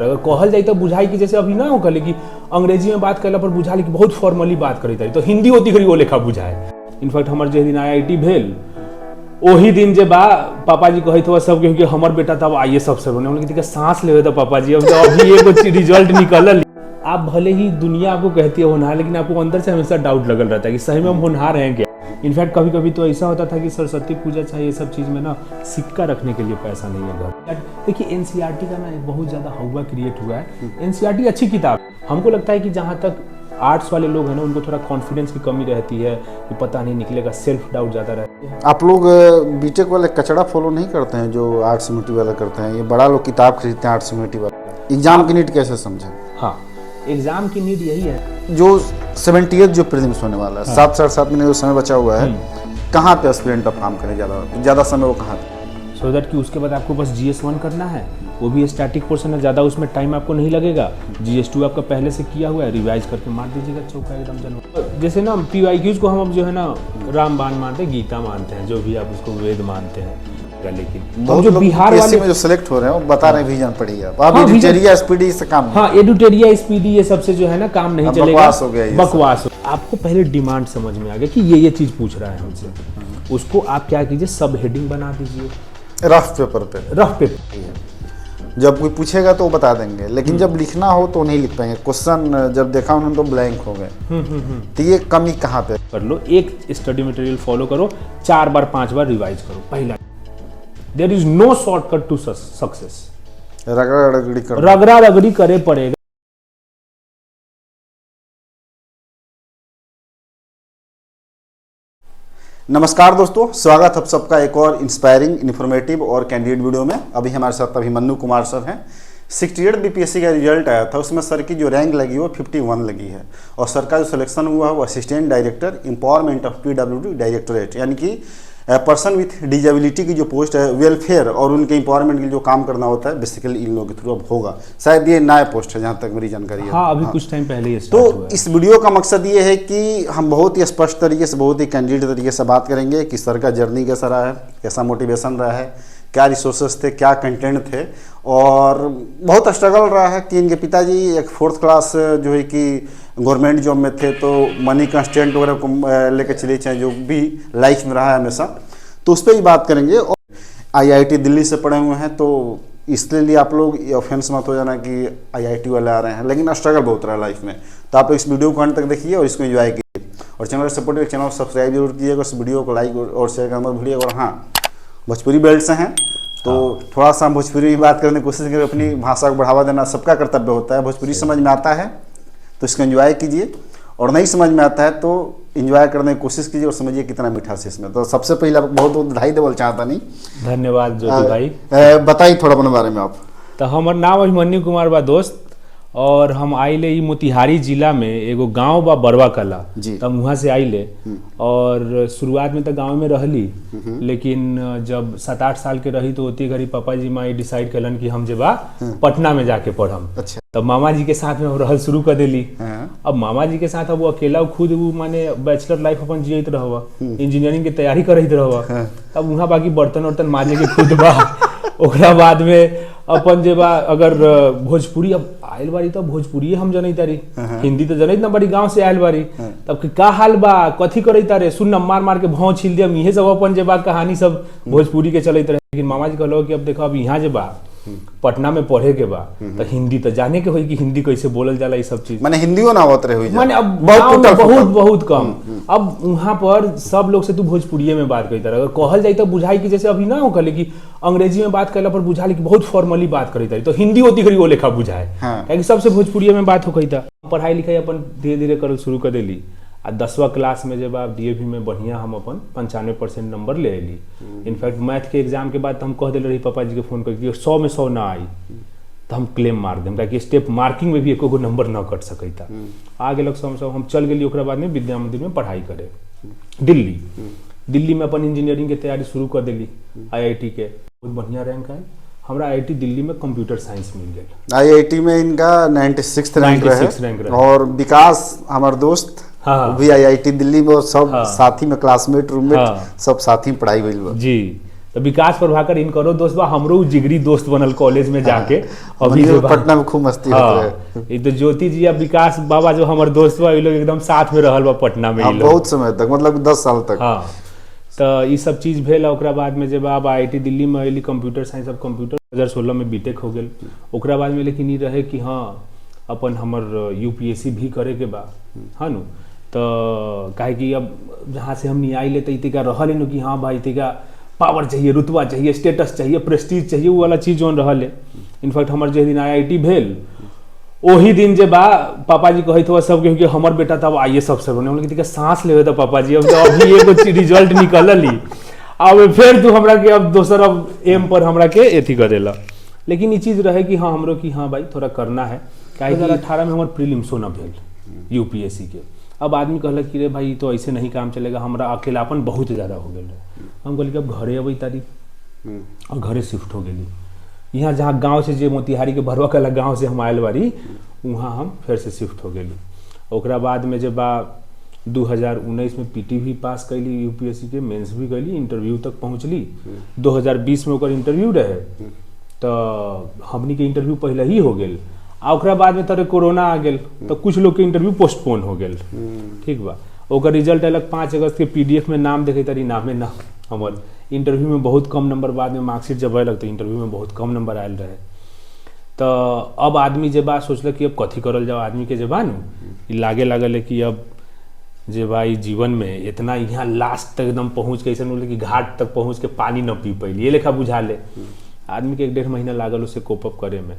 अगर कहल जाए तो बुझाई कि जैसे अभी ना हो कहले कि अंग्रेजी में बात करला पर बुझाली कि बहुत फॉर्मली बात करी तो हिंदी होती करी वो लेखा बुझाए। इनफैक्ट हमारे जे दिन IIT भेल वही दिन जे बा पापा जी कहते हुआ सब कि हमर बेटा तब IAS अफसर बने। उन्होंने कहा सांस लेवे तो पापा जी अब अभी एगो रिजल्ट निकल। आप भले ही दुनिया आपको कहती है होनहार, लेकिन आपको अंदर से हमेशा डाउट लगल रहता है कि सही में हम होनहार हैं क्या। इनफैक्ट कभी कभी तो ऐसा होता था कि सरस्वती पूजा चाहिए ये सब चीज़ में ना सिक्का रखने के लिए पैसा नहीं है घर। देखिए NCERT का ना एक बहुत ज़्यादा हवा क्रिएट हुआ है। NCERT अच्छी किताब, हमको लगता है कि जहाँ तक आर्ट्स वाले लोग हैं ना उनको थोड़ा कॉन्फिडेंस की कमी रहती है कि पता नहीं निकलेगा, सेल्फ डाउट ज़्यादा रहती है। आप लोग बीटेक वाले कचड़ा फॉलो नहीं करते हैं जो आर्ट्स यूनिटी वाले करते हैं? ये बड़ा लोग किताब खरीदते हैं आर्ट्स यूनिटी वाले। एग्जाम की नीड कैसे समझें? हाँ, एग्जाम की नीड यही है जो 78 जो प्रीलिम्स होने वाला है, 7-7.5 महीने जो समय बचा हुआ है, कहाँ पे एस्पिरेंट अब काम करें ज़्यादा समय वो कहाँ पे? सो दैट कि उसके बाद आपको बस GS1 करना है, वो भी स्टैटिक पोर्शन है, ज़्यादा उसमें टाइम आपको नहीं लगेगा। GS2 आपका पहले से किया हुआ है, रिवाइज करके मार दीजिएगा चौका एकदम जनरल। जैसे ना PYQs को हम अब जो है ना रामबाण मानते हैं, गीता मानते हैं, जो भी आप उसको वेद मानते हैं। लेकिन तो जो बिहार वाले में जो सिलेक्ट हो रहे हैं वो बता रहे विजन पड़ी है। आप एडिटोरिया स्पीडी से काम, हाँ एडिटोरिया स्पीडी ये सबसे जो है ना काम नहीं चलेगा, बकवास हो गया। बकवास आपको पहले डिमांड समझ में आ गया कि ये चीज़ पूछ रहा है हमसे, उसको आप क्या कीजिए सब हेडिंग बना दीजिए रफ पेपर पे। जब कोई पूछेगा तो वो बता देंगे, लेकिन जब लिखना हो तो नहीं लिख पाएंगे। क्वेश्चन जब देखा उन्होंने तो ब्लैंक हो गए। तो ये कमी कहाँ पे? कर लो, एक स्टडी मटेरियल फॉलो करो, 4 बार 5 बार रिवाइज करो। पहला there is no shortcut to success. रगड़ा रगड़ी करे पड़ेगा। नमस्कार दोस्तों, स्वागत है सबका एक और इंस्पायरिंग, इन्फॉर्मेटिव और कैंडिडेट वीडियो में। अभी हमारे साथ अभिमन्यु कुमार सर हैं। 68 BPSC का रिजल्ट आया था, उसमें सर की जो रैंक लगी वो 51 लगी है, और सर का जो सिलेक्शन हुआ है वो assistant director empowerment of PWD directorate, यानी कि पर्सन विथ डिजेबिलिटी की जो पोस्ट है, वेलफेयर और उनके एम्पावरमेंट के लिए जो काम करना होता है बेसिकली इन लोगों के थ्रू अब होगा। शायद ये नया पोस्ट है जहाँ तक मेरी जानकारी है। हाँ, अभी कुछ टाइम पहले ही तो इस वीडियो का मकसद ये है कि हम बहुत ही स्पष्ट तरीके से, बहुत ही कैंडिडेट तरीके से बात करेंगे कि सर का जर्नी कैसा रहा है, कैसा मोटिवेशन रहा है, क्या रिसोर्सेज थे, क्या कंटेंट थे, और बहुत स्ट्रगल रहा है कि इनके पिताजी एक 4th क्लास जो है कि गवर्नमेंट जॉब में थे, तो मनी कंस्टेंट वगैरह को लेकर चले चाहे जो भी लाइफ में रहा है हमेशा, तो उस पर ही बात करेंगे। और IIT दिल्ली से पढ़े हुए हैं, तो इसलिए आप लोग ऑफेंस मत हो जाना कि IIT वाले आ रहे हैं, लेकिन स्ट्रगल बहुत रहा है लाइफ में। तो आप इस वीडियो को अंत तक देखिए और इसको एंजॉय कीजिए, और चैनल सपोर्ट करिए, चैनल सब्सक्राइब जरूर कीजिएगा, इस वीडियो को लाइक और शेयर करना मत भूलिएगा। और हाँ, भोजपुरी बेल्ट से हैं तो थोड़ा सा हम भोजपुरी में बात करने की कोशिश करें, अपनी भाषा को बढ़ावा देना सबका कर्तव्य होता है। भोजपुरी समझ में आता है तो इसको एंजॉय कीजिए, और नहीं समझ में आता है तो एंजॉय करने की कोशिश कीजिए और समझिए कितना मीठास है इसमें। तो सबसे पहले बहुत बहुत बधाई देवल चाहता नहीं। धन्यवाद ज्योति भाई। बताइए थोड़ा अपने बारे में आप। तो हमार नाम अभिमन्यु कुमार बा दोस्त, और हम आइले ई मोतिहारी जिला में एगो गांव बा बरवा कला, तब वहाँ से आइले। और शुरुआत में तो गांव में रहली, लेकिन जब 7-8 साल के रही तो होती घड़ी पापा जी माँ डिसाइड कलन कि हम जेबा पटना में जाके पढ़म। अच्छा। तब मामा जी के साथ में रहल शुरू कर देली। अब मामा जी के साथ अब वो अकेला खुद वो माने बैचलर लाइफ अपन जियत रहवा, इंजीनियरिंग की तैयारी करत रहवा। तब वहाँ बाकी बर्तन वर्तन माजे के खुद बा। ओकरा बाद में अपन जे बा अगर भोजपुरी अब आयल बारी तो भोजपुरी हम जनै तारी, हिंदी तो जनै ना बड़ी गांव से आयल बारी। तब का हाल बा, कथी करे तारे, सुन मार मार के भाव छील दिया, इहे सब अपन जे बा कहानी सब भोजपुरी के चलते रहे। लेकिन मामा जी कहलो कि अब देखो अब यहाँ जे बा पटना में पढ़े के बा तो हिंदी तो जाने के होई कि हिंदी कैसे बोलल जाला, ये सब चीज माने हिंदियो ना होत रहे हुई माने अब बहुत कम। अब वहाँ पर सब लोग से तू भोजपुरी में बात करता रहा, अगर कहल जाए तो बुझाई कि जैसे अभी ना हो कहले कि अंग्रेजी में बात करला पर बुझाली कि बहुत फॉर्मली बात करता रही, तो हिंदी होती करी वो लेखा बुझाए। क्योंकि सबसे भोजपुरी में बात हो कही था। पढ़ाई लिखाई अपन धीरे धीरे करल शुरू कर देली। आ 10वीं क्लास में जब आप DAV में बढ़िया हम अपन 95% नंबर ले अली। इनफैक्ट मैथ के एग्जाम के बाद तो हम कह दिल रही पापा जी के फोन करके 100 में 100 ना आई तो हम क्लेम मार दें, ताकि स्टेप मार्किंग में भी एको नंबर न कट सकता। आगे लग हम चल गए। ओकरा बाद में विद्या मंदिर में पढ़ाई करे दिल्ली में अपन इंजीनियरिंग के तैयारी शुरू कर दिली। IIT के बहुत बढ़िया रैंक है हमरा। IIT दिल्ली में कंप्यूटर साइंस मिल गया। IIT में इनका 96 रैंक रहे। और विकास हमारे दोस्त भी IIT दिल्ली में, सब साथी में क्लासमेट रूममेट सब साथी में पढ़ाई हुई जी। तो विकास प्रभाकर इनकरो दोस्त बा, हमरो जिगरी दोस्त बनल कॉलेज में जाके। अभी जो पटना में खूब मस्ती होता है। ये तो ज्योति जी या विकास बाबा जो हमारे दोस्त बा, ये लोग एकदम साथ में रहल बा पटना में। बहुत समय तक, मतलब 10 साल तक। हाँ, तो ये सब चीज भेल। ओकरा बाद में जब आप IIT दिल्ली में अली कंप्यूटर साइंस, अब कंप्यूटर 2016 में बीटेक हो गेल। ओकरा बाद में लेकिन ये रहे कि हाँ अपन हमर UPSC भी करे के बा, हाँ नु। तो काहे कि अब जहाँ से हम नहीं आई ले तरीका रहल है कि हाँ भाई तरीका पावर चाहिए, रुतबा चाहिए, स्टेटस चाहिए, प्रेस्टीज चाहिए, वो वाला चीज जो रहल है। इनफैक्ट हमारे जिस दिन IIT भेल वही दिन जे बा पापा जी कहते हुआ सब कि हमर बेटा तब IAS अफसर बने। हम कहते सांस लेवे तो पापा जी, अब तो अभी एगो रिजल्ट निकलल ही, अब फिर तू हमरा के अब दोसर अब एम पर हमरा के एथी करेला। लेकिन ये चीज रहे कि हाँ हमरो कि हाँ भाई थोड़ा करना है। 2018 में हमारे प्रीलिम्सो न भेल UPSC के। अब आदमी कहलक कि रे भाई तो ऐसे नहीं काम चलेगा, हमरा अकेलापन बहुत ज़्यादा हो गया है। हम कहली कि अब घरे अबई तारी, और घरे शिफ्ट हो गई। यहाँ जहाँ गांव से जे मोतिहारी के भरवा कला गांव से हम आयल बारी, वहाँ हम फिर से शिफ्ट हो गई। ओकरा बाद में जब 2019 में PT भी पास कैली, UPSC के मेंस भी कैली, इंटरव्यू तक पहुँचली। 2020 में ओकर इंटरव्यू रहे, तो हमनी के इंटरव्यू पहले ही हो गए। आ ओकरा बाद में तोरे कोरोना आ गेल, तो कुछ लोग के इंटरव्यू पोस्टपोन हो गेल। ठीक बा, ओकर रिजल्ट अलग 5 अगस्त के PDF में नाम देखे तारी, नामे ना हमर इंटरव्यू में बहुत कम नंबर, बाद में मार्कशीट जब अलग तो इंटरव्यू में बहुत कम नंबर आयल रहे। तो अब आदमी जे बा सोचल कि अब कथी करल जाओ, आदमी के जे बा नु लागे लागल है कि अब जे भाई जीवन में इतना यहाँ लास्ट तक एकदम पहुँच के ऐसा बोले कि घाट तक पहुँच के पानी न पी पैली, ये लेखा बुझा ले। आदमी के 1.5 महीना लागल उसे कोप अप करे में।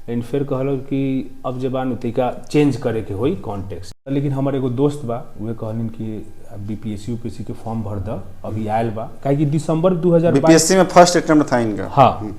एंड फिर कहल कि अब जब तरीका चेंज करे के होई कॉन्टेक्स्ट। लेकिन हमारे एगो दोस्त बा, वे कहलिन कि BPSC UPSC के फॉर्म भर द, अभी आयल बा। काहे कि दिसंबर 2022 BPSC में फर्स्ट अटेम्प्ट था इनका। हाँ,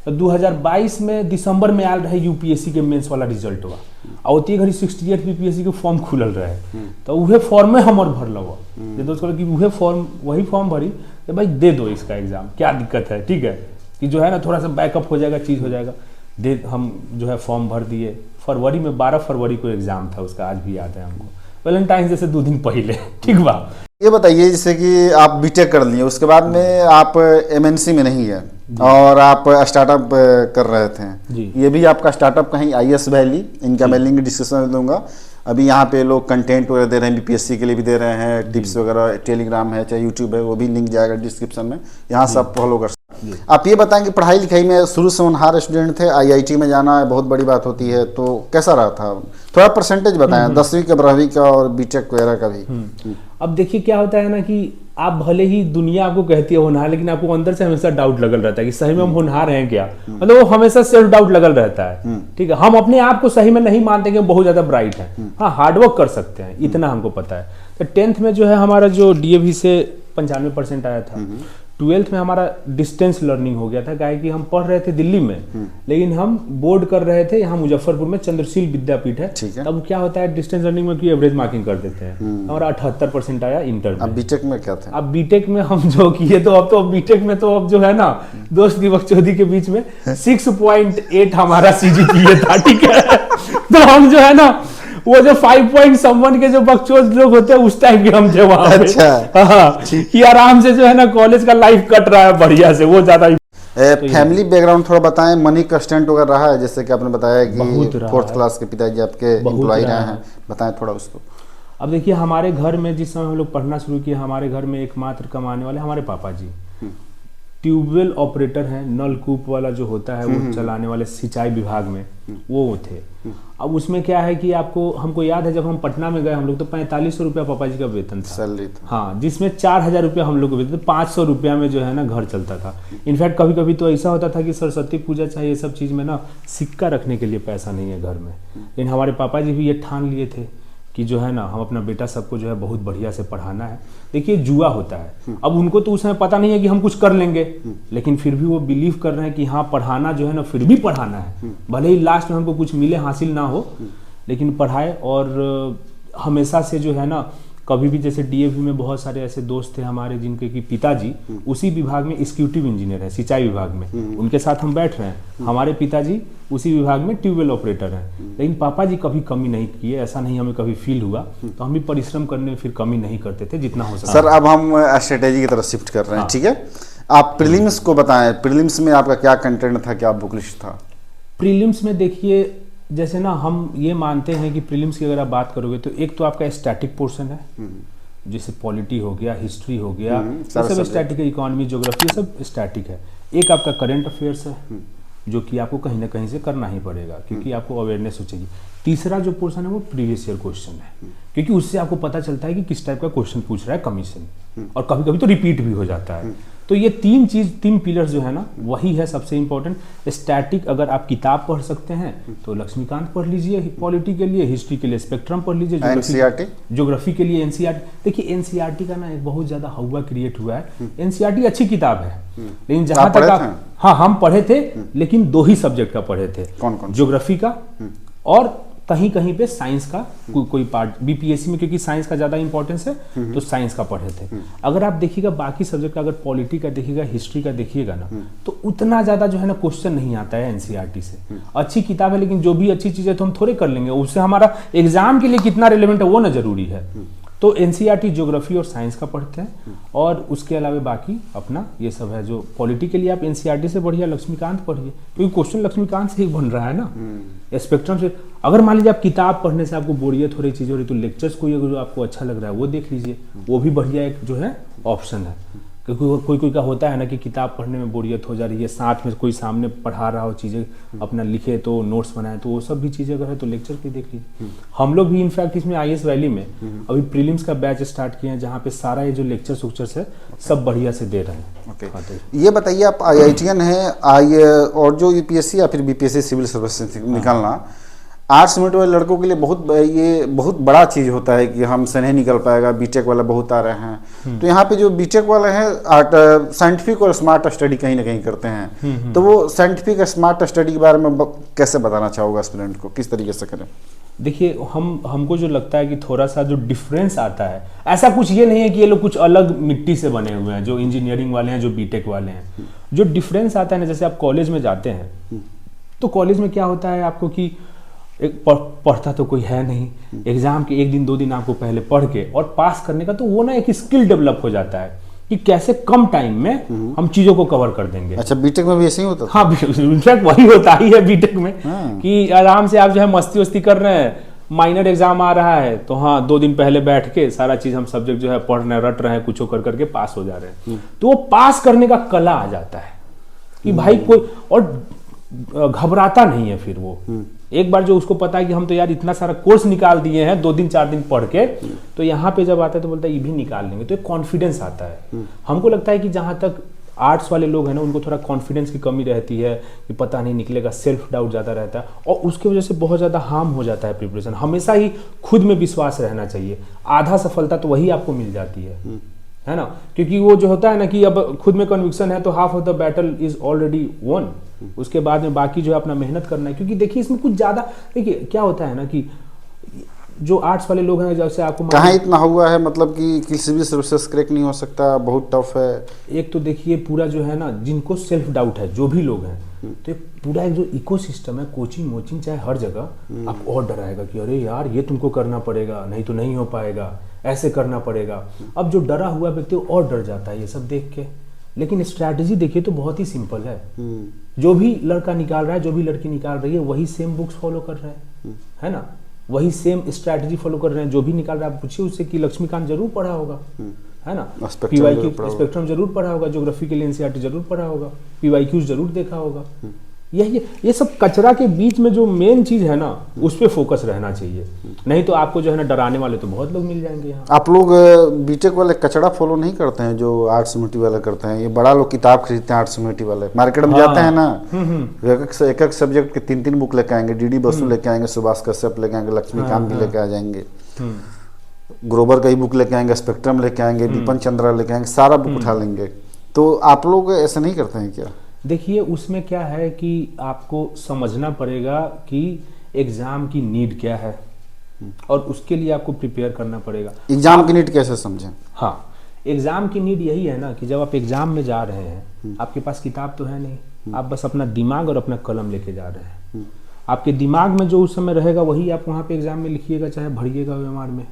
तो 2022 में दिसंबर में आयल रहे UPSC के मेंस वाला रिजल्ट हुआ, और उतनी घड़ी 68 BPSC के फॉर्म खुलल रहे। तो उहे फॉर्म में हमर भरल हुआ। जे दोस्त कहल कि उहे फॉर्म, वही फॉर्म भरी, तो भाई दे दो इसका एग्जाम, क्या दिक्कत है, ठीक है कि जो है ना थोड़ा सा बैकअप हो जाएगा, चीज़ हो जाएगा। दे हम जो है फॉर्म भर दिए। फरवरी में 12 फरवरी को एग्जाम था उसका, आज भी याद है हमको, वैलेंटाइन डे से 2 दिन पहले। ठीक बा, ये बताइए जैसे कि आप बीटेक कर लिए, उसके बाद में आप MNC में नहीं है और आप स्टार्टअप कर रहे थे। ये भी आपका स्टार्टअप कहीं IS वैली, इनका मैं लिंक डिस्क्रिप्शन में दूंगा। अभी यहाँ पे लोग कंटेंट वगैरह दे रहे हैं, BPSC के लिए भी दे रहे हैं, टिप्स वगैरह, टेलीग्राम है चाहे यूट्यूब है, वो भी लिंक जाएगा डिस्क्रिप्शन में, यहाँ सब फॉलो कर सकते। आप ये बताएं कि पढ़ाई लिखाई में शुरू से होनहार स्टूडेंट थे, IIT में जाना बहुत बड़ी बात होती है, तो कैसा रहा था? थोड़ा परसेंटेज बताएं, 10वीं का, 12वीं का और बीटेक वगैरह का भी। अब देखिए क्या होता है ना कि आप भले ही दुनिया आपको कहती है होनहार, लेकिन आपको अंदर से हमेशा डाउट लगल रहता है कि सही में हम होनहार हैं क्या। मतलब वो हमेशा सेल्फ डाउट लगल रहता है। ठीक है, हम अपने आप को सही में नहीं मानते कि हम बहुत ज्यादा ब्राइट हैं। हाँ, हार्डवर्क कर सकते हैं, इतना हमको पता है। तो 10th में जो है हमारा जो DAV से 95% आया था। 12th में हमारा डिस्टेंस लर्निंग हो गया था, काहे कि हम पढ़ रहे थे दिल्ली में, लेकिन हम बोर्ड कर रहे थे यहाँ मुजफ्फरपुर में, चंद्रशील विद्यापीठ है। तब क्या होता है डिस्टेंस लर्निंग में कि एवरेज मार्किंग कर देते हैं। हमारा 78% आया इंटर में। अब बीटेक में क्या था? अब बीटेक में हम जो किए, तो अब बीटेक में तो अब जो है ना दोस्त की बकचोदी के बीच में 6.8 हमारा CGPA था। ठीक है, तो हम जो है ना वो जो 5.1 के जो बकचोद लोग होते हैं उस टाइप के हम थे वहां पे। अच्छा, हाँ, कि आराम से जो है ना कॉलेज का लाइफ कट रहा है बढ़िया से, वो ज्यादा। फैमिली बैकग्राउंड थोड़ा बताएं, मनी कंस्टेंट वगैरह रहा है, जैसे कि आपने बताया कि 4th क्लास के पिताजी आपके एम्प्लॉय रहे हैं, बताएं थोड़ा उसको। अब देखिए हमारे घर में जिस समय हम लोग पढ़ना शुरू किए, हमारे घर में एकमात्र कमाने वाले हमारे पापा जी ट्यूबवेल ऑपरेटर हैं, नलकूप वाला जो होता है वो चलाने वाले सिंचाई विभाग में वो थे। अब उसमें क्या है कि आपको, हमको याद है जब हम पटना में गए हम लोग, तो 4500 रुपया पापा जी का वेतन था, सैलरी था। हाँ, जिसमें 4000 रुपया हम लोग को वेतन, 500 रुपया में जो है ना घर चलता था। इनफैक्ट कभी कभी तो ऐसा होता था कि सरस्वती पूजा चाहिए, ये सब चीज में ना सिक्का रखने के लिए पैसा नहीं है घर में। लेकिन हमारे पापा जी भी ये ठान लिए थे कि जो है ना हम अपना बेटा सबको जो है बहुत बढ़िया से पढ़ाना है। देखिए जुआ होता है, अब उनको तो उस समय पता नहीं है कि हम कुछ कर लेंगे, लेकिन फिर भी वो बिलीव कर रहे हैं कि हाँ पढ़ाना जो है ना फिर भी पढ़ाना है, भले ही लास्ट में हमको कुछ मिले हासिल ना हो, लेकिन पढ़ाए। और हमेशा से जो है ना कभी भी, जैसे DAV में बहुत सारे ऐसे दोस्त थे हमारे जिनके कि पिताजी उसी विभाग में एग्जीक्यूटिव इंजीनियर है, सिंचाई विभाग में, उनके साथ हम बैठ रहे हैं। हमारे पिताजी उसी विभाग में ट्यूबवेल ऑपरेटर हैं, लेकिन पापा जी कभी कमी नहीं किए, ऐसा नहीं हमें कभी फील हुआ। तो हम भी परिश्रम करने में फिर कमी नहीं करते थे जितना हो सकता। सर अब हम स्ट्रेटेजी की तरफ शिफ्ट कर रहे हैं, ठीक है। आप प्रीलिम्स को बताएं, प्रीलिम्स में आपका क्या कंटेंट था, क्या बुक लिस्ट था? प्रीलिम्स में देखिए, जैसे ना हम ये मानते हैं कि प्रीलिम्स की अगर आप बात करोगे तो एक तो आपका स्टैटिक पोर्शन है, जैसे पॉलिटी हो गया, हिस्ट्री हो गया, ये सब स्टैटिक है, इकोनॉमी, ज्योग्राफी, ये सब स्टैटिक है। एक आपका करंट अफेयर्स है जो कि आपको कहीं ना कहीं से करना ही पड़ेगा क्योंकि आपको अवेयरनेस हो चाहिए। तीसरा जो पोर्शन है वो प्रीवियस ईयर क्वेश्चन है, क्योंकि उससे आपको पता चलता है कि किस टाइप का क्वेश्चन पूछ रहा है कमीशन, और कभी कभी तो रिपीट भी हो जाता है। तो ये तीन पिलर्स जो है ना, वही है सबसे इंपॉर्टेंट। स्टैटिक अगर आप किताब पढ़ सकते हैं तो लक्ष्मीकांत पढ़ लीजिए पॉलिटी के लिए, हिस्ट्री के लिए स्पेक्ट्रम पढ़ लीजिए, ज्योग्राफी के लिए एनसीईआरटी। देखिए एनसीईआरटी का ना एक बहुत ज्यादा हवा क्रिएट हुआ है। एनसीईआरटी अच्छी किताब है, लेकिन जहां तक आप, हाँ हम पढ़े थे, लेकिन 2 ही सब्जेक्ट का पढ़े थे, कौन? ज्योग्राफी का और कहीं कहीं पे साइंस का कोई पार्ट, बीपीएससी में क्योंकि साइंस का ज्यादा इंपॉर्टेंस है तो साइंस का पढ़े थे। अगर आप देखिएगा बाकी सब्जेक्ट का, अगर पॉलिटी का देखिएगा, हिस्ट्री का देखिएगा ना, तो उतना ज्यादा जो है ना क्वेश्चन नहीं आता है एनसीईआरटी से। अच्छी किताब है, लेकिन जो भी अच्छी चीज है तो हम थोड़े कर लेंगे, उससे हमारा एग्जाम के लिए कितना रिलेवेंट है वो ना जरूरी है। तो एनसीईआरटी ज्योग्राफी और साइंस का पढ़ते हैं, और उसके अलावा बाकी अपना ये सब है। जो पॉलिटी के लिए आप एनसीईआरटी से बढ़िया लक्ष्मीकांत पढ़िए, क्योंकि क्वेश्चन लक्ष्मीकांत से ही बन रहा है ना, स्पेक्ट्रम से। अगर मान लीजिए आप किताब पढ़ने से आपको बोरियत हो रही, चीज़ हो रही, तो लेक्चर्स कोई अगर जो आपको अच्छा लग रहा है वो देख लीजिए, वो भी बढ़िया एक जो है ऑप्शन है। क्योंकि कोई का होता है ना कि किताब पढ़ने में बोरियत हो जा रही है, साथ में कोई सामने पढ़ा रहा हो, चीज़ें अपना लिखे तो नोट्स बनाए, तो वो सब भी चीज़ें अगर है तो लेक्चर पे देख लीजिए। हम लोग भी इनफैक्ट इसमें आईएएस वैली में अभी प्रीलिम्स का बैच स्टार्ट किए हैं, जहाँ पे सारा ये जो लेक्चर्स उक्चर्स है सब बढ़िया से दे रहे हैं। हाँ, तो ये बताइए, आप IITian है, और जो यूपीएससी या फिर बीपीएससी सिविल सर्विस निकालना, आर्ट्स मिनट वाले लड़कों के लिए बहुत बड़ा चीज़ होता है कि हमसे नहीं निकल पाएगा, बीटेक वाला बहुत आ रहे हैं। तो यहाँ पे जो बीटेक वाले हैं साइंटिफिक और स्मार्ट स्टडी कहीं ना कहीं करते हैं, तो वो साइंटिफिक और स्मार्ट स्टडी के बारे में कैसे बताना चाहोगे स्टूडेंट को, किस तरीके से करें? देखिए हमको जो लगता है कि थोड़ा सा जो डिफरेंस आता है, ऐसा कुछ ये नहीं है कि ये लोग कुछ अलग मिट्टी से बने हुए हैं, जो इंजीनियरिंग वाले हैं, जो बीटेक वाले हैं। जो डिफरेंस आता है ना, जैसे आप कॉलेज में जाते हैं तो कॉलेज में क्या होता है आपको कि एक पढ़ता तो कोई है नहीं, एग्जाम के 1 दिन 2 दिन आपको पहले पढ़ के और पास करने का, तो वो ना एक स्किल डेवलप हो जाता है कि कैसे कम टाइम में हम चीजों को कवर कर देंगे। अच्छा, बीटेक में भी ऐसे ही होता था? हाँ, इनफैक्ट वही होता ही है बीटेक में, कि आराम से आप जो है मस्ती वस्ती कर रहे हैं, माइनर एग्जाम आ रहा है तो हाँ 2 दिन पहले बैठ के सारा चीज हम सब्जेक्ट जो है पढ़ रहे हैं, रट रहे हैं, कुछ कर करके पास हो जा रहे हैं। तो वो पास करने का कला आ जाता है कि भाई कोई और घबराता नहीं है। फिर वो एक बार जो उसको पता है कि हम तो यार इतना सारा कोर्स निकाल दिए हैं 2 दिन 4 दिन पढ़ के, तो यहाँ पे जब आता है तो बोलता है ये भी निकाल लेंगे, तो एक कॉन्फिडेंस आता है। हमको लगता है कि जहाँ तक आर्ट्स वाले लोग हैं ना, उनको थोड़ा कॉन्फिडेंस की कमी रहती है कि पता नहीं निकलेगा, सेल्फ डाउट ज़्यादा रहता है, और उसकी वजह से बहुत ज़्यादा हार्म हो जाता है प्रिपरेशन। हमेशा ही खुद में विश्वास रहना चाहिए, आधा सफलता तो वही आपको मिल जाती है ना, क्योंकि वो जो होता है ना कि अब खुद में कन्विक्शन है तो half of the battle is already one. उसके बाद में बाकी जो है अपना मेहनत करना है, क्योंकि देखिए इसमें कुछ ज़्यादा, देखिए क्या होता है ना कि जो आर्ट्स वाले लोग हैं, जैसे आपको कहाँ इतना हुआ है, मतलब कि सिविल सर्विसेज क्रैक नहीं हो सकता, बहुत टफ है। एक तो देखिए पूरा जो है ना, जिनको सेल्फ डाउट है, जो भी लोग हैं, तो एक पूरा एक जो इकोसिस्टम है, कोचिंग मोचिंग चाहे हर जगह आपको और डराएगा कि अरे यार ये तुमको करना पड़ेगा, नहीं तो नहीं हो पाएगा, ऐसे करना पड़ेगा। अब जो डरा हुआ व्यक्ति और डर जाता है ये सब देख के। लेकिन स्ट्रैटेजी देखिए तो बहुत ही सिंपल है, जो भी लड़का निकाल रहा है, जो भी लड़की निकाल रही है, वही सेम बुक्स फॉलो कर रहे हैं, है ना, वही सेम स्ट्रैटेजी फॉलो कर रहे हैं। जो भी निकाल रहा है आप पूछिए उससे कि लक्ष्मीकांत जरूर पढ़ा होगा, है ना, पीवाईक्यू स्पेक्ट्रम जरूर पढ़ा होगा, ज्योग्राफी के लिए एनसीईआरटी जरूर पढ़ा होगा, पीवाईक्यूज जरूर देखा होगा। ये सब कचरा के बीच में जो मेन चीज है ना, उस पर फोकस रहना चाहिए, नहीं तो आपको जो है ना डराने वाले तो बहुत लोग मिल जाएंगे यहाँ। आप लोग बीटेक वाले कचरा फॉलो नहीं करते हैं जो आर्ट्स यूनिटी वाले करते हैं? ये बड़ा लोग किताब खरीदते हैं आर्ट्स यूनिटी वाले, मार्केट में जाते हैं ना, एक सब्जेक्ट के 3 बुक लेके आएंगे, डीडी बसु लेके आएंगे, सुभाष कश्यप लेके आएंगे, लक्ष्मीकांत भी लेके आ जाएंगे, ग्रोवर का ही बुक लेके आएंगे, स्पेक्ट्रम लेके आएंगे, बिपिन चंद्रा लेके आएंगे, सारा बुक उठा लेंगे। तो आप लोग ऐसा नहीं करते हैं क्या? देखिए उसमें क्या है कि आपको समझना पड़ेगा कि एग्जाम की नीड क्या है, और उसके लिए आपको प्रिपेयर करना पड़ेगा। एग्जाम की नीड कैसे समझें? हाँ, एग्जाम की नीड यही है ना कि जब आप एग्जाम में जा रहे हैं, आपके पास किताब तो है नहीं, आप बस अपना दिमाग और अपना कलम लेके जा रहे हैं। आपके दिमाग में जो उस समय रहेगा वही आप वहाँ पे एग्जाम में लिखिएगा, चाहे भरिएगा ओएमआर में।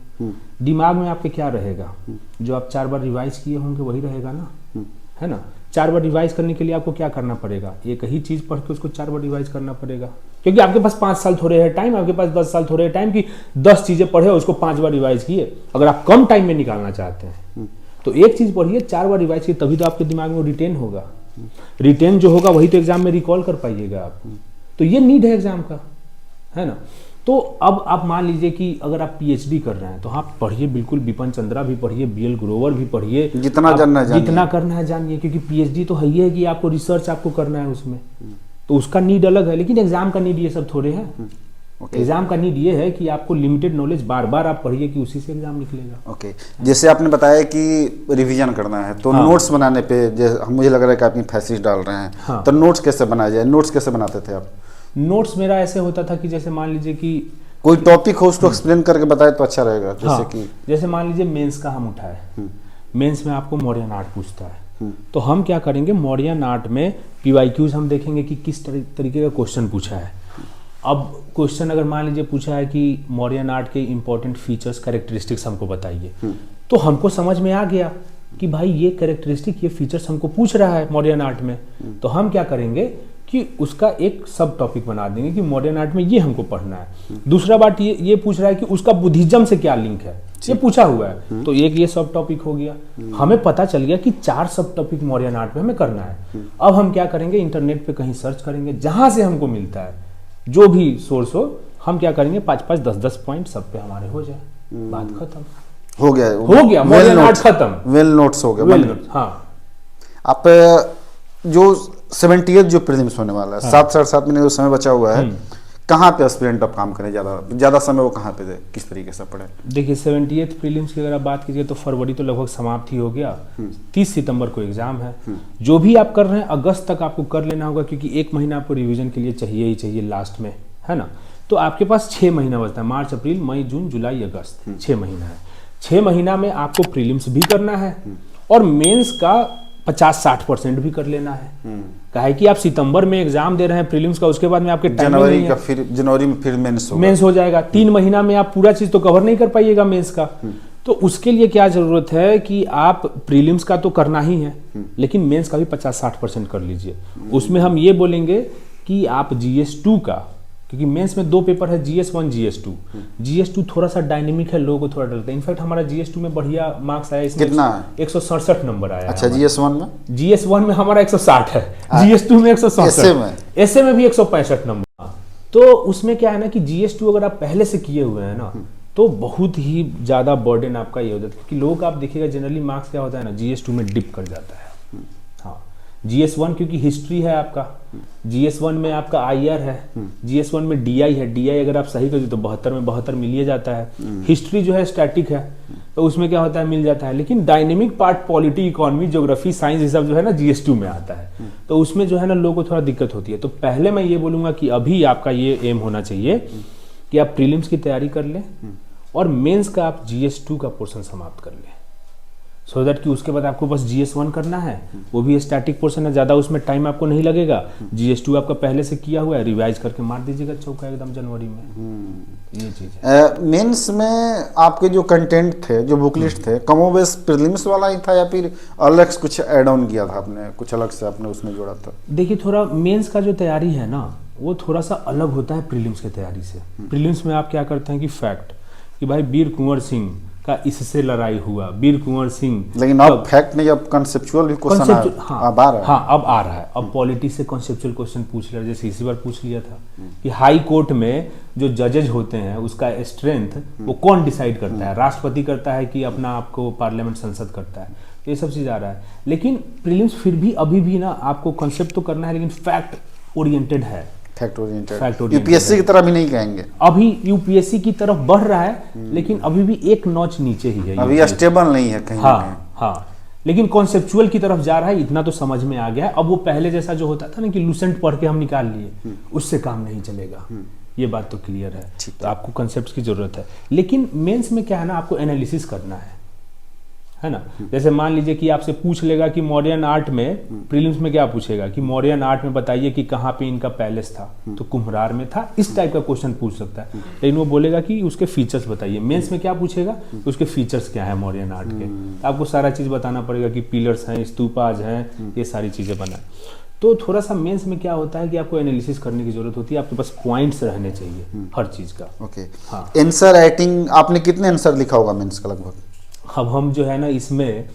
दिमाग में आपके क्या रहेगा, जो आप 4 बार रिवाइज किए होंगे वही रहेगा ना, है ना। 4 बार रिवाइज करने के लिए आपको क्या करना पड़ेगा, एक ही चीज़ पढ़ के उसको 4 बार रिवाइज करना पड़ेगा, क्योंकि आपके पास 5 साल थोड़े है टाइम, आपके पास 10 साल थोड़े है टाइम कि 10 चीज़ें पढ़े और उसको 5 बार रिवाइज किए। अगर आप कम टाइम में निकालना चाहते हैं तो एक चीज़ पढ़िए, 4 बार रिवाइज किए, तभी तो आपके दिमाग में रिटेन होगा। रिटेन जो होगा वही तो एग्जाम में रिकॉल कर पाइएगा आप। तो ये नीड है एग्जाम का, है ना। तो अब आप मान लीजिए कि अगर आप पीएचडी कर रहे हैं तो आप पढ़िए, बिल्कुल बिपिन चंद्रा भी पढ़िए, बीएल ग्रोवर भी पढ़िए, जितना करना है जानिए, क्योंकि पीएचडी तो है ही है कि आपको रिसर्च आपको करना है उसमें, तो उसका नीड अलग है। लेकिन एग्जाम का नीड ये सब थोड़े है। एग्जाम का नीड ये है कि आपको लिमिटेड नॉलेज बार बार आप पढ़िए कि उसी से एग्जाम निकलेगा। ओके, जैसे आपने बताया कि रिवीजन करना है तो नोट्स बनाने पे मुझे लग रहा है कि आप फैसिस डाल रहे हैं, तो नोट्स कैसे बनाया जाए, नोट्स कैसे बनाते थे आप? नोट्स मेरा ऐसे होता था कि जैसे मान लीजिए कि कोई टॉपिक हो उसको एक्सप्लेन करके बताए तो अच्छा रहेगा। जैसे कि जैसे मान लीजिए मेंस का हम उठाए, मेंस में आपको मौर्यन आर्ट पूछता है, तो हम क्या करेंगे, मौर्यन आर्ट में पीवाईक्यूज हम देखेंगे कि किस तरीके का क्वेश्चन पूछा है। अब क्वेश्चन अगर मान लीजिए पूछा है कि मौर्यन आर्ट के इंपॉर्टेंट फीचर्स कैरेक्टरिस्टिक्स हमको बताइए, तो हमको समझ में आ गया कि भाई ये कैरेक्टरिस्टिक, ये फीचर्स हमको पूछ रहा है मॉडर्न आर्ट में, तो हम क्या करेंगे कि उसका एक सब टॉपिक बना देंगे कि मॉडर्न आर्ट में ये हमको पढ़ना है। दूसरा बात ये पूछ रहा है कि उसका बुद्धिज्म से क्या लिंक है, ये पूछा हुआ है, तो एक ये सब टॉपिक हो गया। हमें पता चल गया कि 4 सब टॉपिक मॉडर्न आर्ट में हमें करना है। अब हम क्या करेंगे, इंटरनेट पे कहीं सर्च करेंगे, जहां से हमको मिलता है जो भी सोर्स हो, हम क्या करेंगे 5-5, 10-10 पॉइंट सब पे हमारे हो जाए, बात खत्म, हो गया मॉडर्न आर्ट खत्म, वेल नोट्स हो गया। हाँ, आप जो 78 जो प्रीलिम्स होने वाला है, 7-7.5 महीने जो समय बचा हुआ है, कहाँ पे एस्पिरेंट आप काम करें, ज्यादा समय वो कहाँ पे दे, किस तरीके से पढ़े? देखिए 78 प्रीलिम्स की अगर आप बात कीजिए तो फरवरी तो लगभग समाप्त ही हो गया, 30 सितंबर को एग्जाम है। जो भी आप कर रहे हैं अगस्त तक आपको कर लेना होगा, क्योंकि 1 महीना आपको रिवीजन के लिए चाहिए ही चाहिए लास्ट में, है ना। तो आपके पास 6 महीना बचता है, मार्च, अप्रैल, मई, जून, जुलाई, अगस्त, 6 महीना है। 6 महीना में आपको प्रीलिम्स भी करना है और मेंस का 50-60% भी कर लेना है। काहे कि आप सितंबर में एग्जाम दे रहे हैं प्रीलिम्स का, उसके बाद में आपके जनवरी में फिर मेंस हो जाएगा। 3 महीना में आप पूरा चीज तो कवर नहीं कर पाइएगा मेंस का। तो उसके लिए क्या जरूरत है कि आप प्रीलिम्स का तो करना ही है, लेकिन मेंस का भी 50-60% कर लीजिए। उसमें हम ये बोलेंगे कि आप GS2 का, क्योंकि मेंस में 2 पेपर है, GS1, GS2। GS2 थोड़ा सा डायनेमिक है, लोगों को थोड़ा डरता है। इनफैक्ट हमारा GS2 में बढ़िया मार्क्स आया, इसमें कितना 167 नंबर आया। अच्छा, GS1 में हमारा 160 है, GS2 में 167, ऐसे में भी 165 नंबर। तो उसमें क्या है ना कि GS2 अगर आप पहले से किए हुए हैं ना, तो बहुत ही ज्यादा बर्डन आपका ये हो जाता है, क्योंकि लोग आप देखिएगा जनरली मार्क्स क्या होता है ना, GS2 में डिप कर जाता है। हाँ, GS1 क्योंकि हिस्ट्री है आपका, GS1 में आपका IR है, GS1 में DI है, DI अगर आप सही कर दी तो 72 में 72 मिल ही जाता है। हिस्ट्री जो है स्टैटिक है, तो उसमें क्या होता है, मिल जाता है। लेकिन dynamic part, polity, economy, geography, science, ये सब जो है ना GS2 में आता है, तो उसमें जो है ना लोगों को थोड़ा दिक्कत होती है। तो पहले मैं ये बोलूंगा कि अभी आपका ये एम होना चाहिए कि आप प्रीलिम्स की तैयारी कर लें और मेंस का आप GS2 का पोर्शन समाप्त कर लें, सो दैट कि उसके बाद आपको बस GS1 करना है, वो भी स्टैटिक पोर्शन है, ज़्यादा उसमें टाइम आपको नहीं लगेगा। GS2 आपका पहले से किया हुआ है, रिवाइज करके मार दीजिएगा चौका एकदम जनवरी में। ये चीज़ है। मेंस में आपके जो कंटेंट थे, जो बुक लिस्ट थे, कमोबेश प्रीलिम्स वाला ही था या फिर अलग कुछ ऐड ऑन किया था आपने, कुछ अलग से आपने उसमें जोड़ा था? देखिए थोड़ा मेंस का जो तैयारी है ना, वो थोड़ा सा अलग होता है प्रीलिम्स की तैयारी से। प्रीलिम्स में आप क्या करते हैं कि फैक्ट, कि भाई वीर कुंवर सिंह का इससे लड़ाई हुआ, वीर कुंवर सिंह। लेकिन अब फैक्ट नहीं, अब कंसेप्चुअल भी क्वेश्चन अब आ रहा है। हाँ, अब आ रहा है। अब पॉलिटी से कंसेप्चुअल क्वेश्चन पूछ लिया, जैसे इसी बार पूछ लिया था कि हाई कोर्ट में जो जजेज होते हैं उसका स्ट्रेंथ वो कौन डिसाइड करता है, राष्ट्रपति करता है कि अपना आपको पार्लियामेंट संसद करता है, ये सब चीज़ आ रहा है। लेकिन प्रीलिम्स फिर भी अभी भी ना आपको कंसेप्ट तो करना है, लेकिन फैक्ट ओरिएंटेड है। फैक्ट ओरिएंटेड यूपीएससी की तरह भी नहीं कहेंगे, अभी यूपीएससी की तरफ बढ़ रहा है, लेकिन अभी भी एक नॉच नीचे ही है, अभी स्टेबल नहीं है कहीं। हाँ, लेकिन कॉन्सेप्चुअल की तरफ जा रहा है, इतना तो समझ में आ गया है। अब वो पहले जैसा जो होता था ना कि लूसेंट पढ़ के हम निकाल लिए, उससे काम नहीं चलेगा, ये बात तो क्लियर है। तो आपको कॉन्सेप्ट की जरूरत है। लेकिन मेंस में क्या है ना, आपको एनालिसिस करना है ना। जैसे मान लीजिए कि आपसे पूछ लेगा कि मौर्यन आर्ट में, प्रीलिम्स में क्या पूछेगा कि मौर्यन आर्ट में बताइए कि कहाँ पे इनका पैलेस था, तो कुम्हरार में था, इस टाइप का क्वेश्चन पूछ सकता है। लेकिन वो बोलेगा कि उसके फीचर्स बताइए। मेंस में क्या पूछेगा, उसके फीचर्स क्या है मौर्यन आर्ट के, आपको सारा चीज़ बताना पड़ेगा कि पिलर्स हैं, स्तूपाज हैं, ये सारी चीज़ें बनाए। तो थोड़ा सा मेंस में क्या होता है कि आपको एनालिसिस करने की जरूरत होती है, आपके पास पॉइंट्स रहने चाहिए हर चीज़ का। ओके। हाँ। आंसर राइटिंग आपने कितने आंसर लिखा होगा मेंस का लगभग? अब हम जो है ना इसमें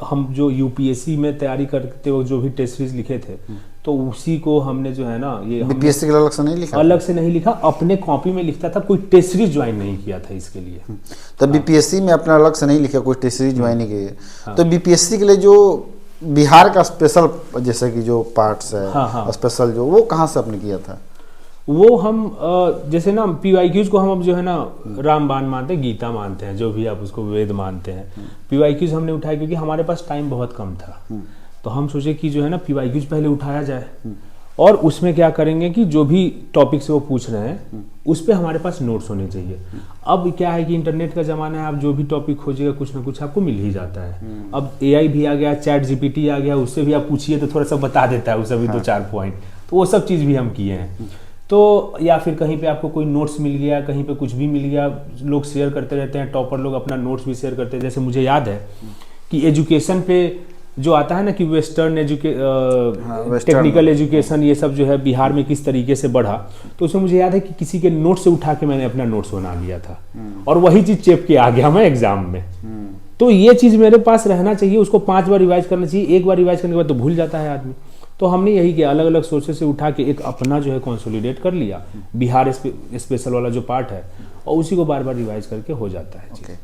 हम जो यूपीएससी में तैयारी करते वक्त जो भी टेस्ट सीरीज लिखे थे, तो उसी को हमने जो है ना ये बीपीएससी के लिए अलग से नहीं लिखा? अलग से नहीं लिखा, अपने कॉपी में लिखता था, कोई टेस्ट सीरीज ज्वाइन नहीं किया था इसके लिए। तब बीपीएससी में अपना अलग से नहीं लिखा, कोई टेस्ट सीरीज ज्वाइन नहीं किया। तो बीपीएससी के लिए जो बिहार का स्पेशल जैसे कि जो पार्ट्स है, स्पेशल जो, वो कहाँ से आपने किया था? वो हम जैसे ना पीवाईक्यूज को हम अब जो है ना रामबाण मानते हैं, गीता मानते हैं, जो भी आप उसको वेद मानते हैं। पीवाईक्यूज हमने उठाए क्योंकि हमारे पास टाइम बहुत कम था, तो हम सोचे कि जो है ना पीवाईक्यूज पहले उठाया जाए, और उसमें क्या करेंगे कि जो भी टॉपिक से वो पूछ रहे हैं उस पर हमारे पास नोट्स होने चाहिए। अब क्या है कि इंटरनेट का ज़माना है, आप जो भी टॉपिक खोजिएगा कुछ ना कुछ आपको मिल ही जाता है। अब एआई भी आ गया, चैट जीपीटी आ गया, उससे भी आप पूछिए तो थोड़ा सा बता देता है, उससे भी 2-4 पॉइंट, तो वो सब चीज़ भी हम किए हैं। तो या फिर कहीं पे आपको कोई नोट्स मिल गया, कहीं पे कुछ भी मिल गया, लोग शेयर करते रहते हैं, टॉपर लोग अपना नोट्स भी शेयर करते हैं। जैसे मुझे याद है कि एजुकेशन पे जो आता है ना कि वेस्टर्न टेक्निकल एजुकेशन, ये सब जो है बिहार में किस तरीके से बढ़ा, तो उसमें मुझे याद है कि किसी के नोट्स से उठा के मैंने अपना नोट्स बना लिया था, और वही चीज़ चेप के आ गया मैं एग्जाम में। तो ये चीज़ मेरे पास रहना चाहिए, उसको 5 बार रिवाइज करना चाहिए, एक बार रिवाइज करने के बाद तो भूल जाता है आदमी। तो हमने यही किया, अलग अलग सोर्सेस से उठा के एक अपना जो है कंसोलिडेट कर लिया, बिहार स्पेशल वाला जो पार्ट है, और उसी को बार बार रिवाइज करके हो जाता है।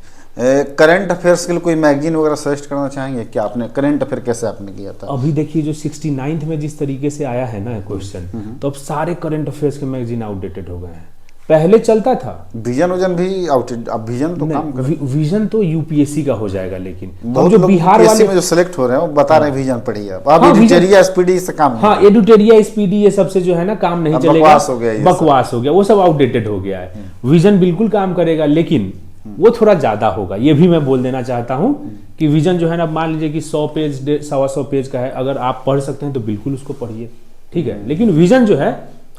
करंट अफेयर्स के लिए कोई मैगजीन वगैरह सजेस्ट करना चाहेंगे क्या? आपने करंट अफेयर कैसे आपने किया था? अभी देखिए जो 69th में जिस तरीके से आया है ना क्वेश्चन, तो अब सारे करंट अफेयर्स के मैगजीन आउटडेटेड हो गए हैं। पहले चलता था विजन भी आउटडेटेड, अब विजन तो काम कर, विजन तो यूपीएससी का हो जाएगा, लेकिन बहुत जो बिहार वाले में जो सिलेक्ट हो रहे हैं वो बता रहे हैं विजन पढ़िए। अब एडिटोरिया स्पीडी से काम, हाँ एडिटोरिया स्पीडी ये सबसे जो है ना काम नहीं चलेगा, बकवास हो गया, वो सब आउटडेटेड हो गया है। विजन बिल्कुल काम करेगा, लेकिन वो थोड़ा ज्यादा होगा, ये भी मैं बोल देना चाहता हूँ कि विजन जो है ना, मान लीजिए कि 100 पेज 125 पेज का है, अगर आप पढ़ सकते हैं तो बिल्कुल उसको पढ़िए, ठीक है। लेकिन विजन जो है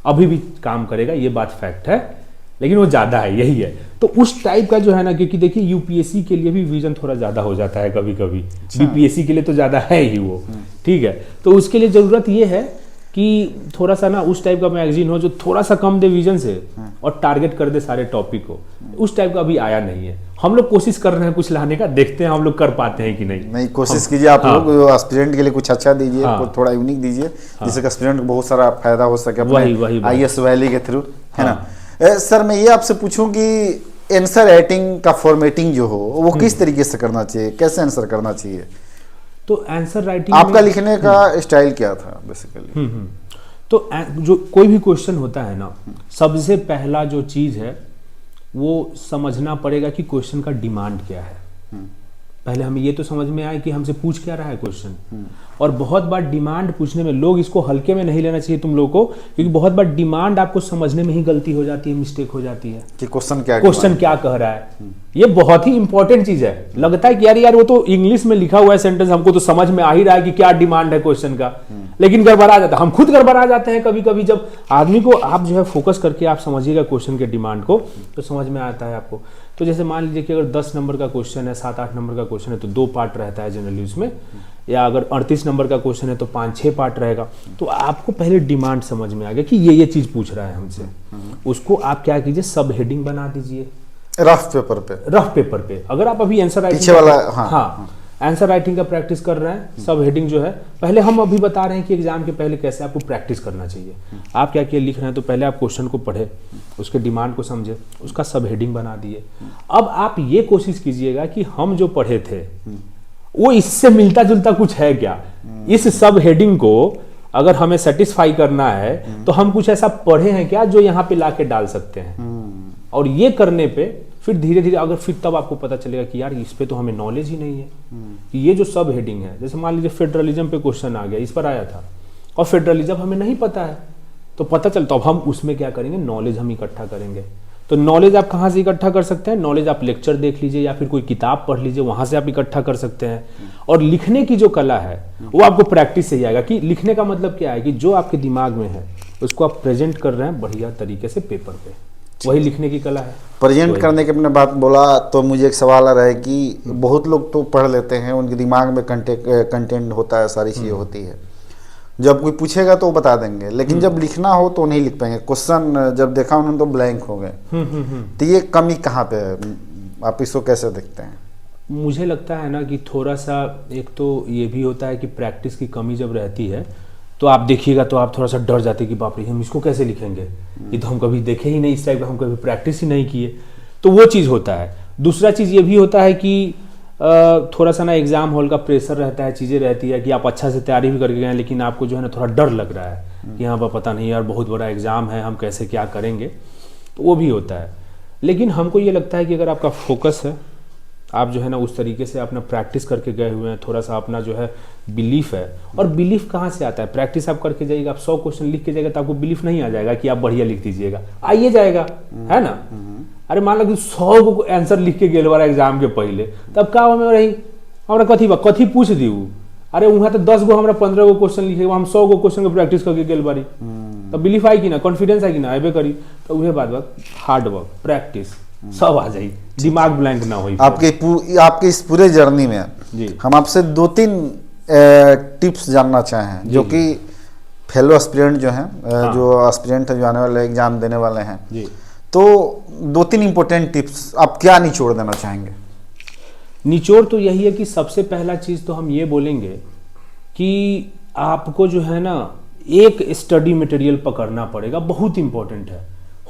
अभी भी काम करेगा, ये बात फैक्ट है, लेकिन वो ज़्यादा है, यही है। तो उस टाइप का जो है ना, क्योंकि देखिए यूपीएससी के लिए भी विजन थोड़ा ज़्यादा हो जाता है कभी कभी, बीपीएससी के लिए तो ज़्यादा है ही वो, ठीक है। तो उसके लिए ज़रूरत ये है कि थोड़ा सा ना उस टाइप का मैगजीन हो जो थोड़ा सा कम दे विजन से और टारगेट कर दे सारे टॉपिक को। उस टाइप का अभी आया नहीं है, हम लोग कोशिश कर रहे हैं कुछ लाने का, देखते हैं हम लोग कर पाते हैं कि नहीं। कोशिश कीजिए आप लोग, एस्पिरेंट के लिए कुछ अच्छा दीजिए, थोड़ा यूनिक दीजिए, जिससे एस्पिरेंट को बहुत सारा फायदा हो सके अपने आईएएस वैली के थ्रू, है ना। सर मैं ये आपसे पूछूं कि आंसर राइटिंग का फॉर्मेटिंग जो हो वो किस तरीके से करना चाहिए, कैसे आंसर करना चाहिए? तो आंसर राइटिंग आपका लिखने का स्टाइल क्या था बेसिकली? तो जो कोई भी क्वेश्चन होता है ना, सबसे पहला जो चीज है वो समझना पड़ेगा कि क्वेश्चन का डिमांड क्या है। पहले हमें ये तो समझ में आए कि हमसे पूछ क्या रहा है क्वेश्चन। और बहुत बार डिमांड पूछने में लोग इसको हल्के में नहीं लेना चाहिए तुम लोग को, क्योंकि बहुत बार डिमांड आपको समझने में ही गलती हो जाती है, मिस्टेक हो जाती है कि क्वेश्चन क्या कह रहा है। ये बहुत ही इंपॉर्टेंट चीज है। लगता है कि यार वो तो इंग्लिश में लिखा हुआ है सेंटेंस, हमको तो समझ में आ ही रहा है कि क्या डिमांड है क्वेश्चन का, लेकिन गड़बड़ा जाता है, हम खुद गड़बड़ा जाते हैं कभी कभी। जब आदमी को आप जो है फोकस करके आप समझिएगा क्वेश्चन के डिमांड को, तो समझ में आता है आपको। तो जैसे मान लीजिए कि अगर 10 नंबर का क्वेश्चन है, 7-8 नंबर का क्वेश्चन है, तो 2 पार्ट रहता है जनरली उसमें, या अगर 38 नंबर का क्वेश्चन है तो 5-6 पार्ट रहेगा। तो आपको पहले डिमांड समझ में आ गया कि ये चीज पूछ रहा है हमसे, उसको आप क्या कीजिए, सब हेडिंग बना दीजिए रफ पेपर पे। अगर आप अभी आंसर राइटिंग आंसर राइटिंग का प्रैक्टिस कर रहे हैं, सब हेडिंग जो है, पहले हम अभी बता रहे हैं कि एग्जाम के पहले कैसे आपको प्रैक्टिस करना चाहिए। आप क्या किए, लिख रहे हैं तो पहले आप क्वेश्चन को पढ़े, उसके डिमांड को समझे, उसका सब हेडिंग बना दिए। अब आप ये कोशिश कीजिएगा कि हम जो पढ़े थे वो इससे मिलता जुलता कुछ है क्या। इस सब हेडिंग को अगर हमें सेटिस्फाई करना है तो हम कुछ ऐसा पढ़े हैं क्या जो यहाँ पे लाके डाल सकते हैं। और ये करने पे फिर धीरे धीरे अगर फिर तब आपको पता चलेगा कि यार इस पे तो हमें नॉलेज ही नहीं है। ये जो सब हेडिंग है, जैसे मान लीजिए फेडरलिज्म पे क्वेश्चन आ गया, इस पर आया था, और फेडरलिज्म हमें नहीं पता है, तो पता चलता, अब हम उसमें क्या करेंगे, नॉलेज हम इकट्ठा करेंगे। तो नॉलेज आप कहाँ से इकट्ठा कर सकते हैं? नॉलेज आप लेक्चर देख लीजिए या फिर कोई किताब पढ़ लीजिए, वहां से आप इकट्ठा कर सकते हैं। और लिखने की जो कला है वो आपको प्रैक्टिस से ही आएगा। कि लिखने का मतलब क्या है कि जो आपके दिमाग में है उसको आप प्रेजेंट कर रहे हैं बढ़िया तरीके से पेपर पे, वही लिखने की कला है। प्रेजेंट करने के अपने बात बोला तो मुझे एक सवाल आ रहा है कि बहुत लोग तो पढ़ लेते हैं, उनके दिमाग में कंटेंट होता है, सारी चीज़ें होती है, जब कोई पूछेगा तो वो बता देंगे, लेकिन जब लिखना हो तो नहीं लिख पाएंगे। क्वेश्चन जब देखा उन्होंने तो ब्लैंक हो गए। तो ये कमी कहाँ पे है, आप इसको कैसे देखते हैं? मुझे लगता है ना कि थोड़ा सा एक तो ये भी होता है कि प्रैक्टिस की कमी जब रहती है तो आप देखिएगा तो आप थोड़ा सा डर जाते कि बाप रे हम इसको कैसे लिखेंगे, ये तो हम कभी देखे ही नहीं, इस टाइप का हम कभी प्रैक्टिस ही नहीं किए, तो वो चीज़ होता है। दूसरा चीज़ ये भी होता है कि थोड़ा सा ना एग्जाम हॉल का प्रेशर रहता है, चीज़ें रहती है कि आप अच्छा से तैयारी भी करके गए लेकिन आपको जो है ना थोड़ा डर लग रहा है कि हाँ पता नहीं यार बहुत बड़ा एग्जाम है, हम कैसे क्या करेंगे, तो वो भी होता है। लेकिन हमको ये लगता है कि अगर आपका फोकस है, आप जो है ना उस तरीके से अपना प्रैक्टिस करके गए हुए हैं, थोड़ा सा अपना जो है बिलीफ है। और बिलीफ कहाँ से आता है? प्रैक्टिस आप करके जाइएगा, आप 100 क्वेश्चन लिख के जाएगा तो आपको बिलीफ नहीं आ जाएगा कि आप बढ़िया लिख दीजिएगा, आइए जाएगा, है ना। अरे मान लो कि 100 को आंसर लिख के गेल बार एग्जाम के पहले, तब का हमें रही हमारा कथी पूछ दी, अरे वहाँ तो 10 गो हमारा 15 गो क्वेश्चन लिखे, हम 100 गो क्वेश्चन के प्रैक्टिस करके गेल बारी, तब बिलीफ आई कि ना, कॉन्फिडेंस आई कि ना, आबे करी। तो वही बात हार्ड वर्क, प्रैक्टिस सब आ जाए, दिमाग ब्लैंक ना हो। आपके इस पूरे जर्नी में जी हम आपसे 2-3 टिप्स जानना चाहें जो कि फेलो एस्पिरेंट जो हैं, जो एस्पिरेंट है, जो आने वाले एग्जाम देने वाले हैं जी, तो 2-3 इंपॉर्टेंट टिप्स आप क्या निचोड़ देना चाहेंगे? निचोड़ तो यही है कि सबसे पहला चीज़ तो हम ये बोलेंगे कि आपको जो है ना एक स्टडी मटेरियल पकड़ना पड़ेगा, बहुत इंपॉर्टेंट है।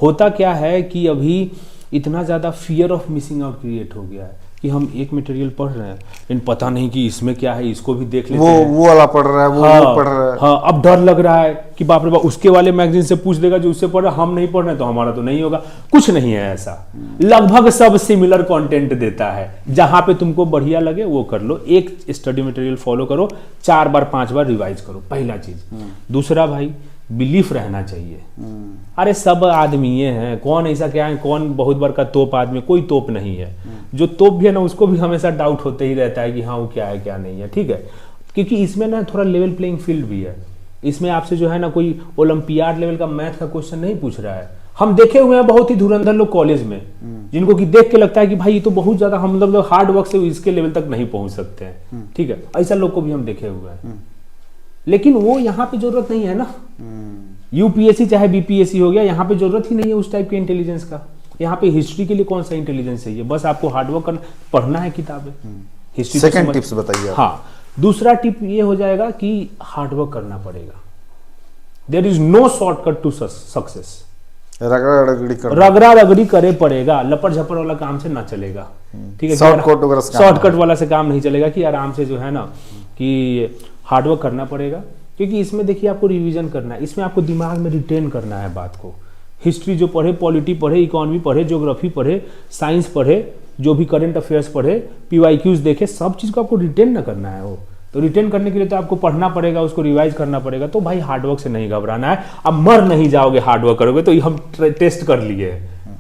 होता क्या है कि अभी इतना ज़्यादा fear of missing out create हो गया है कि हम एक मटेरियल पढ़ रहे हैं लेकिन पता नहीं कि इसमें क्या है, इसको भी देख लेते हैं, वो वाला पढ़ रहा है, वो पढ़ रहा है। हाँ, अब डर लग रहा है कि बाप रे बाप उसके वाले मैगजीन से पूछ देगा जो उससे पढ़ रहा, हम नहीं पढ़ रहे तो हमारा तो नहीं होगा। कुछ नहीं है ऐसा, लगभग सब सिमिलर कंटेंट देता है, जहां पे तुमको बढ़िया लगे वो कर लो। एक स्टडी मटेरियल फॉलो करो, 4 बार 5 बार रिवाइज करो, पहला चीज। दूसरा भाई बिलीफ रहना चाहिए। अरे सब आदमी ये हैं, कौन ऐसा क्या है, कौन बहुत बार का तोप आदमी, कोई तोप नहीं है। जो तोप भी है ना उसको भी हमेशा डाउट होते ही रहता है कि हाँ वो क्या है क्या नहीं है, ठीक है। क्योंकि इसमें ना थोड़ा लेवल प्लेइंग फील्ड भी है, इसमें आपसे जो है ना कोई ओलंपियाड लेवल का मैथ का क्वेश्चन नहीं पूछ रहा है। हम देखे हुए हैं बहुत ही धुरंधर लोग कॉलेज में, जिनको कि देख के लगता है कि भाई ये तो बहुत ज्यादा, हम मतलब हार्ड वर्क से इसके लेवल तक नहीं पहुंच सकते हैं, ठीक है। ऐसा लोग को भी हम देखे हुए हैं, लेकिन वो यहाँ पे जरूरत नहीं है ना। यूपीएससी चाहे बीपीएससी हो गया, यहाँ पे जरूरत ही नहीं है उस टाइप के इंटेलिजेंस का। यहाँ पे हिस्ट्री के लिए कौन सा इंटेलिजेंस चाहिए, बस आपको हार्डवर्क करना, पढ़ना है किताबें, हिस्ट्री। सेकंड टिप्स बताइए। हाँ, दूसरा टिप ये हो जाएगा कि हार्डवर्क करना पड़ेगा। There is no shortcut to success. रगड़ा रगड़ी करे पड़ेगा, लपट झपट वाला काम से ना चलेगा, ठीक है। शॉर्टकट वाला से काम नहीं चलेगा कि आराम से जो है ना कि हार्डवर्क करना पड़ेगा। क्योंकि इसमें देखिए आपको रिवीजन करना है, इसमें आपको दिमाग में रिटेन करना है बात को। हिस्ट्री जो पढ़े, पॉलिटी पढ़े, इकोनॉमी पढ़े, ज्योग्राफी पढ़े, साइंस पढ़े, जो भी करंट अफेयर्स पढ़े, पीवाईक्यूज देखे, सब चीज़ को आपको रिटेन ना करना है। वो तो रिटेन करने के लिए तो आपको पढ़ना पड़ेगा, उसको रिवाइज करना पड़ेगा। तो भाई हार्डवर्क से नहीं घबराना है। अब मर नहीं जाओगे हार्डवर्क करोगे तो हम टेस्ट कर लिए,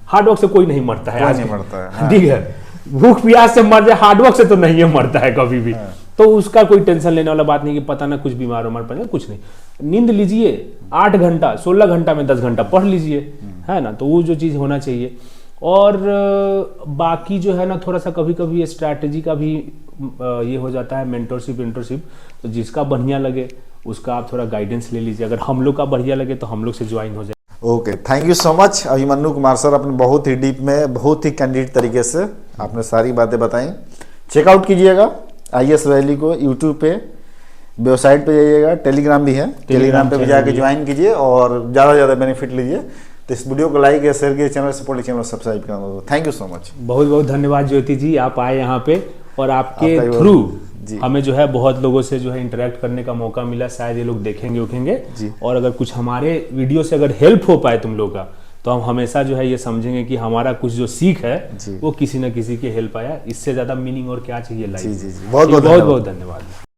हार्डवर्क से कोई नहीं मरता है, आज नहीं मरता है, ठीक है। भूख प्यास से मर जाए, हार्डवर्क से तो नहीं है मरता है कभी भी। तो उसका कोई टेंशन लेने वाला बात नहीं कि पता ना कुछ बीमार मर पड़े, कुछ नहीं। नींद लीजिए 8 घंटा, 16 घंटा में 10 घंटा पढ़ लीजिए, है ना। तो वो जो चीज़ होना चाहिए। और बाकी जो है ना थोड़ा सा कभी कभी स्ट्रैटेजी का भी ये हो जाता है, मेंटरशिप। तो जिसका बढ़िया लगे उसका आप थोड़ा गाइडेंस ले लीजिए। अगर हम लोग का बढ़िया लगे तो हम लोग से ज्वाइन हो जाए। Okay, thank you so much Abhimanyu Kumar sir. आपने बहुत ही डीप में, बहुत ही कैंडिडेट तरीके से आपने सारी बातें बताई। चेकआउट कीजिएगा IAS वैली को यूट्यूब पे, वेबसाइट पे जाइएगा, टेलीग्राम भी है, टेलीग्राम पे भी जाके ज्वाइन कीजिए और ज़्यादा से ज़्यादा बेनिफिट लीजिए। तो इस वीडियो को लाइक या शेयर कीजिए, चैनल सपोर्ट चैनल सब्सक्राइब करना। थैंक यू सो मच, बहुत बहुत धन्यवाद ज्योति जी, आप आए यहाँ पे और आपके थ्रू हमें जो है बहुत लोगों से जो है इंटरेक्ट करने का मौका मिला। शायद ये लोग देखेंगे और अगर कुछ हमारे वीडियो से अगर हेल्प हो पाए तुम लोग का, तो हम हमेशा जो है ये समझेंगे कि हमारा कुछ जो सीख है वो किसी न किसी के हेल्प आया। इससे ज्यादा मीनिंग और क्या चाहिए लाइफ। बहुत बहुत धन्यवाद।